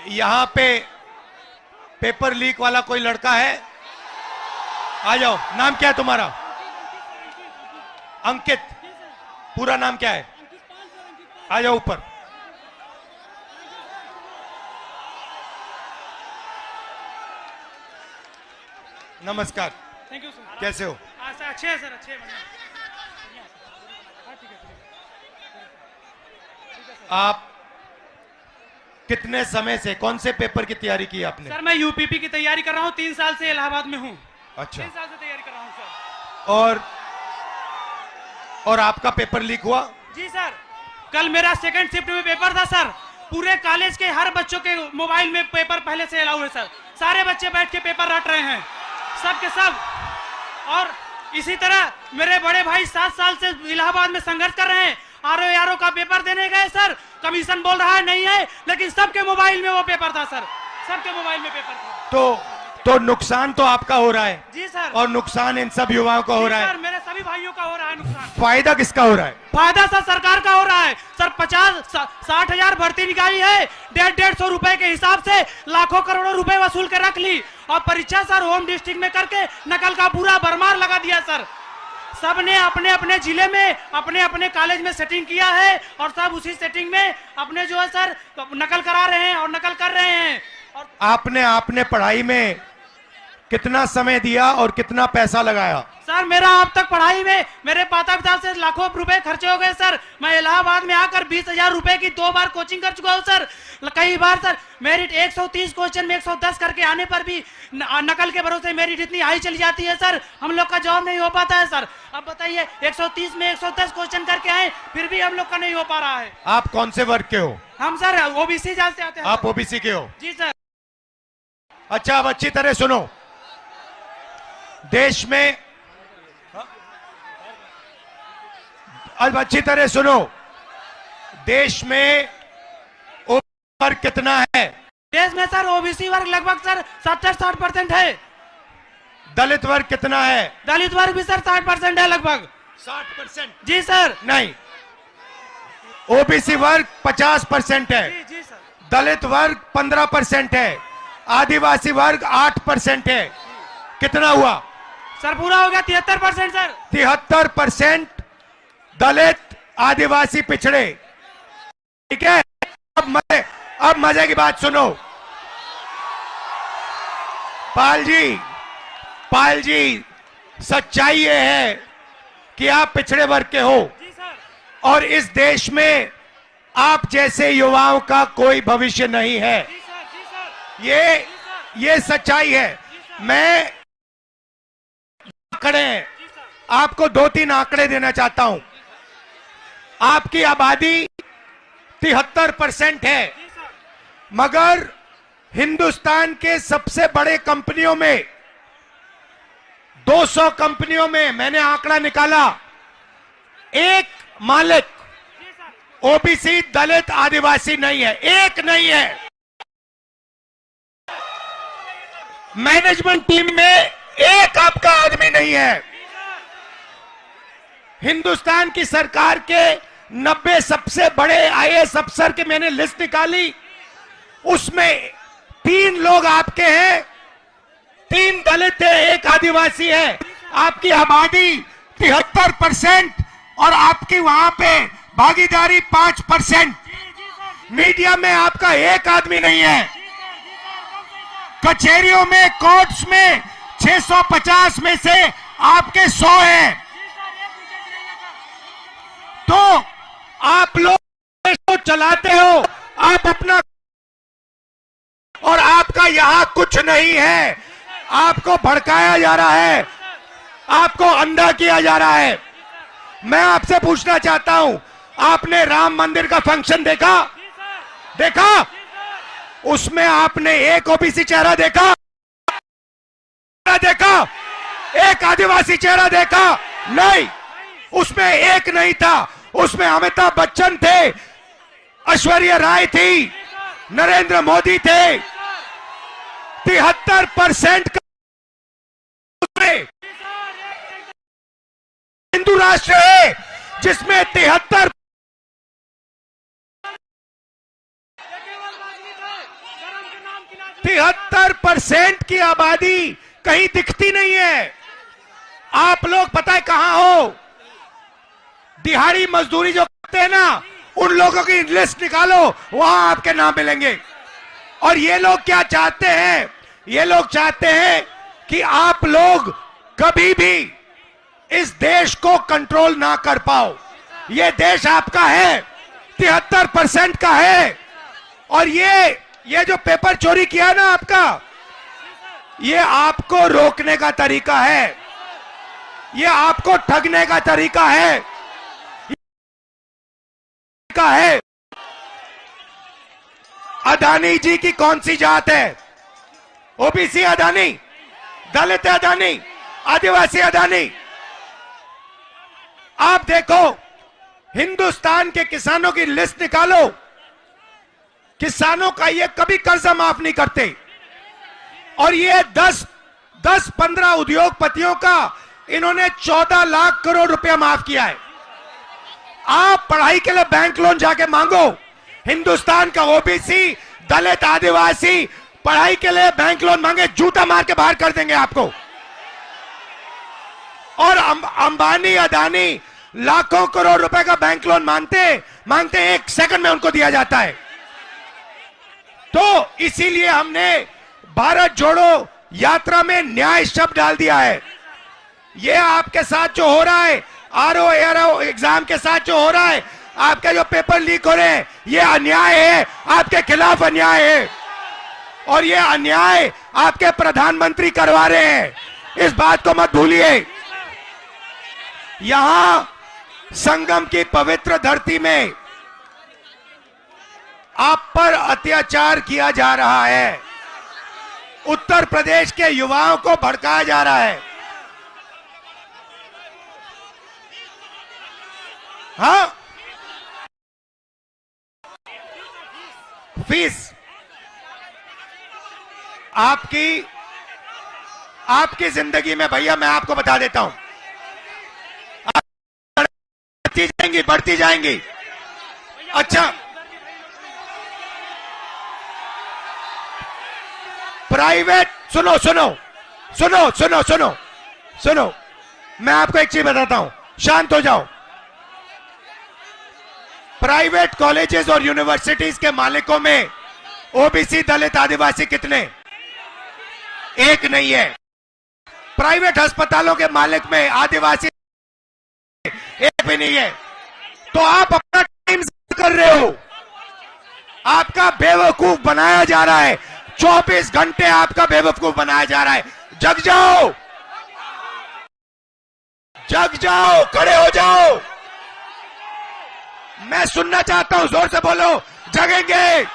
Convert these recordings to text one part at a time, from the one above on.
यहां पे paper leak वाला कोई लड़का है? आ जाओ। नाम क्या है तुम्हारा? अंकित। पूरा नाम क्या है? आ जाओ ऊपर। नमस्कार। Thank you sir. कैसे हो? अच्छे हैं सर, अच्छे हैं। आप कितने समय से कौन से पेपर की तैयारी की आपने? सर मैं यूपीपी की तैयारी कर रहा हूँ, 3 साल से इलाहाबाद में हूँ। अच्छा। 3 साल से तैयारी कर रहा हूँ सर। और आपका पेपर लीक हुआ? जी सर, कल मेरा सेकंड शिफ्ट में पेपर था सर। पूरे कॉलेज के हर बच्चों के मोबाइल में पेपर पहले से अलाउ है सर। सारे बच्चे बैठ के पेपर रट रहे हैं, सब के सब। और इसी तरह मेरे बड़े भाई 7 साल से इलाहाबाद में संघर्ष कर रहे हैं। आरओ का पेपर देने गए सर, कमीशन बोल रहा है नहीं है, लेकिन सबके मोबाइल में वो पेपर था सर, सबके मोबाइल में पेपर था। तो नुकसान तो आपका हो रहा है। जी सर। और नुकसान इन सब युवाओं का हो रहा है। सर मेरे सभी भाइयों का हो रहा है नुकसान। फायदा किसका हो रहा है? फायदा सर सरकार का हो रहा है सर। 50-60 हजार भर्ती निकाली है, 150 रुपए के हिसाब से लाखों करोड़ों रुपए वसूल के रख ली। और परीक्षा सर होम डिस्ट्रिक्ट में करके नकल का पूरा भरमार लगा दिया सर। सबने अपने अपने जिले में अपने अपने कॉलेज में सेटिंग किया है और सब उसी सेटिंग में अपने जो है सर नकल करा रहे हैं और नकल कर रहे हैं। और आपने पढ़ाई में कितना समय दिया और कितना पैसा लगाया? सर मेरा अब तक पढ़ाई में मेरे माता पिता से लाखों रुपए खर्चे हो गए सर। मैं इलाहाबाद में आकर 20,000 रुपए की 2 बार कोचिंग कर चुका हूँ सर। कई बार सर मेरिट 130 क्वेश्चन में 110 करके आने पर भी नकल के भरोसे मेरिट इतनी हाई चली जाती है सर, हम लोग का जॉब नहीं हो पाता है सर। अब बताइए 130 में 110 क्वेश्चन करके आए, फिर भी हम लोग का नहीं हो पा रहा है। आप कौन से वर्ग के हो? हम सर ओबीसी जाते आते हैं। आप ओबीसी के हो? जी सर। अच्छा, अब अच्छी तरह सुनो। देश में अब अच्छी तरह सुनो, देश में ओबीसी वर्ग कितना है? देश में सर ओबीसी वर्ग लगभग सर 70-60% है। दलित वर्ग कितना है? दलित वर्ग भी सर 60% है लगभग। 60%? जी सर। नहीं, ओबीसी वर्ग 50% है। जी सर। दलित वर्ग 15% है। आदिवासी वर्ग 8% है। कितना हुआ सर? पूरा हो गया 73% सर। 73% दलित आदिवासी पिछड़े। ठीक है, अब मजे की बात सुनो। पाल जी सच्चाई ये है कि आप पिछड़े वर्ग के हो। जी सर। और इस देश में आप जैसे युवाओं का कोई भविष्य नहीं है। जी सर, जी सर। ये सच्चाई है। मैं आंकड़े हैं, आपको 2-3 आंकड़े देना चाहता हूं। आपकी आबादी 73% है, मगर हिंदुस्तान के सबसे बड़े कंपनियों में 200 कंपनियों में मैंने आंकड़ा निकाला, एक मालिक ओबीसी दलित आदिवासी नहीं है, एक नहीं है। मैनेजमेंट टीम में एक आपका आदमी नहीं है। हिंदुस्तान की सरकार के 90 सबसे बड़े आईएएस अफसर के मैंने लिस्ट निकाली, उसमें 3 लोग आपके हैं, 3 दलित है, 1 आदिवासी है। आपकी आबादी 73% और आपकी वहां पे भागीदारी 5%। मीडिया में आपका एक आदमी नहीं है। कचहरियों में, कोर्ट्स में 650 में से आपके 100 हैं। तो आप लोग देश को चलाते हो, आप अपना, और आपका यहां कुछ नहीं है। आपको भड़काया जा रहा है, आपको अंधा किया जा रहा है। मैं आपसे पूछना चाहता हूं, आपने राम मंदिर का फंक्शन देखा? उसमें आपने एक ओबीसी चेहरा देखा? एक आदिवासी चेहरा देखा? नहीं, उसमें एक नहीं था। उसमें अमिताभ बच्चन थे, ऐश्वर्या राय थी, नरेंद्र मोदी थे। 73% हिंदू राष्ट्र है जिसमें 73 73% की आबादी कहीं दिखती नहीं है। आप लोग पता है कहां हो? दिहाड़ी मजदूरी जो करते हैं ना, उन लोगों की लिस्ट निकालो, वहां आपके नाम मिलेंगे। और ये लोग क्या चाहते हैं? ये लोग चाहते हैं कि आप लोग कभी भी इस देश को कंट्रोल ना कर पाओ। ये देश आपका है, 73% का है। और ये जो पेपर चोरी किया ना आपका, ये आपको रोकने का तरीका है, ये आपको ठगने का तरीका है। अदानी जी की कौन सी जात है? ओबीसी अदानी, दलित अदानी, आदिवासी अदानी। आप देखो, हिंदुस्तान के किसानों की लिस्ट निकालो, किसानों का ये कभी कर्जा माफ नहीं करते। और ये 10-15 उद्योगपतियों का इन्होंने 14 लाख करोड़ रुपया माफ किया है। आप पढ़ाई के लिए बैंक लोन जाके मांगो, हिंदुस्तान का ओबीसी, दलित, आदिवासी पढ़ाई के लिए बैंक लोन मांगे, जूता मार के बाहर कर देंगे आपको। और अंबानी, अदानी लाखों करोड़ रुपए का बैंक लोन मांगते 1 सेकंड में उनको दिया जाता है। तो इसीलिए हमने भारत जोड़ो यात्रा में न्याय शब्द डाल दिया है। ये आपके साथ जो हो रहा है, आरओ एग्जाम के साथ जो हो रहा है, आपके जो पेपर लीक हो रहे हैं, ये अन्याय है, आपके खिलाफ अन्याय है। और ये अन्याय आपके प्रधानमंत्री करवा रहे हैं, इस बात को मत भूलिए। यहां संगम की पवित्र धरती में आप पर अत्याचार किया जा रहा है, उत्तर प्रदेश के युवाओं को भड़काया जा रहा है। हाँ, फीस आपकी जिंदगी में भैया मैं आपको बता देता हूं, बढ़ती जाएंगी। अच्छा, प्राइवेट, सुनो, मैं आपको एक चीज बताता हूं, शांत हो जाओ। प्राइवेट कॉलेजेस और यूनिवर्सिटीज के मालिकों में ओबीसी, दलित, आदिवासी कितने? एक नहीं है। प्राइवेट अस्पतालों के मालिक में आदिवासी एक भी नहीं है। तो आप अपना टाइम कर रहे हो, आपका बेवकूफ बनाया जा रहा है। 24 घंटे आपका बेवकूफ बनाया जा रहा है। जग जाओ, खड़े हो जाओ। मैं सुनना चाहता हूं, जोर से बोलो, जगेंगे।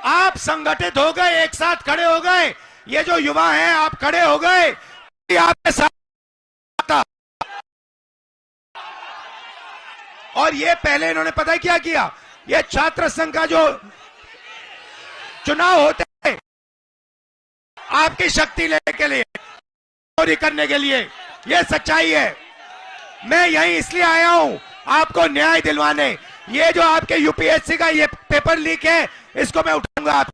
आप संगठित हो गए, एक साथ खड़े हो गए। ये जो युवा हैं, आप खड़े हो गए, आपके साथ। और ये पहले इन्होंने पता है क्या किया? ये छात्र संघ का जो चुनाव होते हैं, आपकी शक्ति लेने के लिए, चोरी करने के लिए, ये सच्चाई है। मैं यहीं इसलिए आया हूं आपको न्याय दिलवाने। ये जो आपके यूपीएससी का ये पेपर लीक है, इसको मैं उठाऊंगा। आप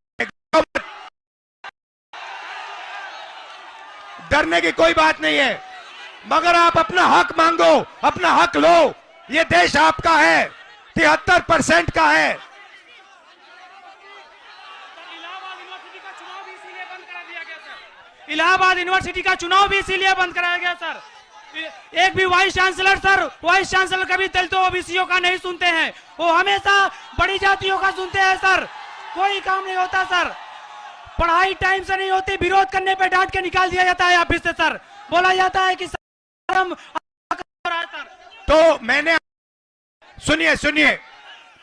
डरने की कोई बात नहीं है, मगर आप अपना हक मांगो, अपना हक लो। ये देश आपका है, 73% का है। इलाहाबाद यूनिवर्सिटी का चुनाव भी इसीलिए बंद कराया गया सर। एक भी वाइस चांसलर कभी दलितों ओबीसीओं का नहीं सुनते हैं, वो हमेशा बड़ी जातियों का सुनते हैं सर। कोई काम नहीं होता सर, पढ़ाई टाइम से नहीं होती, विरोध करने पे डांट के निकाल दिया जाता है ऑफिस से सर। बोला जाता है कि सर, तो मैंने, सुनिए,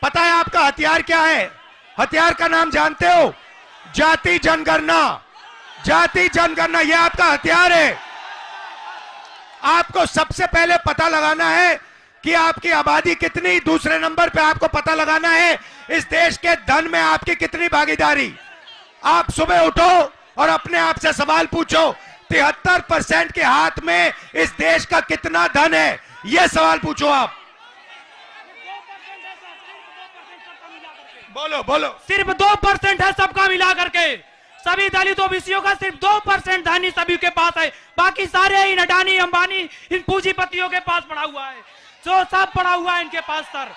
पता है आपका हथियार क्या है? हथियार का नाम जानते हो? जाति जनगणना, ये आपका हथियार है। आपको सबसे पहले पता लगाना है कि आपकी आबादी कितनी, दूसरे नंबर पे आपको पता लगाना है इस देश के धन में आपकी कितनी भागीदारी। आप सुबह उठो और अपने आप से सवाल पूछो, 73% के हाथ में इस देश का कितना धन है? यह सवाल पूछो आप। बोलो बोलो। सिर्फ 2% है सबका मिला करके, सभी दलित ओबीसीओं का सिर्फ 2% धनी सभी के पास है, बाकी सारे इन अडानी अंबानी इन पूंजीपतियों के पास पड़ा हुआ है, जो सब पड़ा हुआ है इनके पास सर।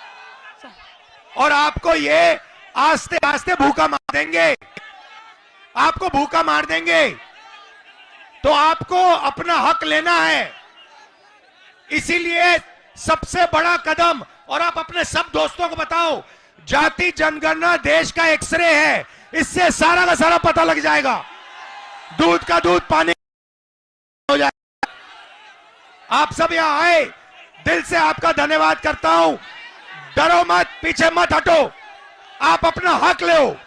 और आपको ये आस्ते आस्ते भूखा मार देंगे, आपको भूखा मार देंगे। तो आपको अपना हक लेना है, इसीलिए सबसे बड़ा कदम, और आप अपने सब दोस्तों को बताओ, जाति जनगणना देश का एक्सरे है, इससे सारा का सारा पता लग जाएगा, दूध का दूध पानी हो जाएगा। आप सब यहां आए, दिल से आपका धन्यवाद करता हूं। डरो मत, पीछे मत हटो, आप अपना हक लो।